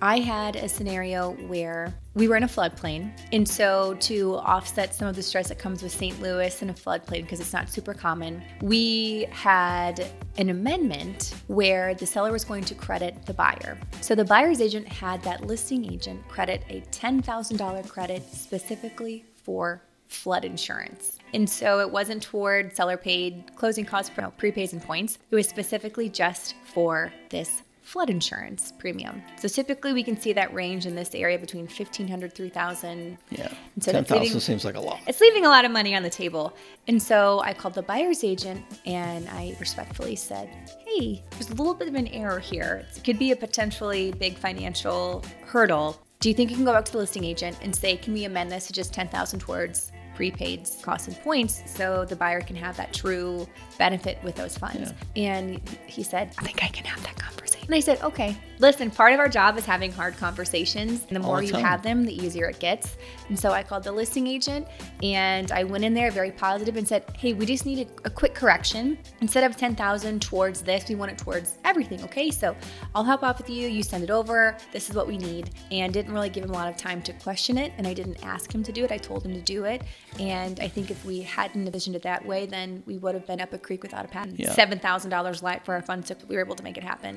I had a scenario where we were in a floodplain. And so to offset some of the stress that comes with St. Louis and a floodplain, because it's not super common, we had an amendment where the seller was going to credit the buyer. So the buyer's agent had that listing agent credit a $10,000 credit specifically for flood insurance. And so it wasn't toward seller paid closing costs, prepays and points. It was specifically just for this flood insurance premium. So typically we can see that range in this area between $1,500, $3,000. Yeah, so $10,000 seems like a lot. It's leaving a lot of money on the table. And so I called the buyer's agent and I respectfully said, hey, there's a little bit of an error here. It could be a potentially big financial hurdle. Do you think you can go back to the listing agent and say, can we amend this to just $10,000 towards prepaid costs and points so the buyer can have that true benefit with those funds? Yeah. And he said, I think I can have that conversation. And I said, okay, listen, part of our job is having hard conversations. And the more you have them, the easier it gets. And so I called the listing agent and I went in there very positive and said, hey, we just need a quick correction. Instead of $10,000 towards this, we want it towards everything. Okay, so I'll help out with you. You send it over. This is what we need. And didn't really give him a lot of time to question it. And I didn't ask him to do it. I told him to do it. And I think if we hadn't envisioned it that way, then we would have been up a creek without a paddle. $7,000 light for our funds if we were able to make it happen.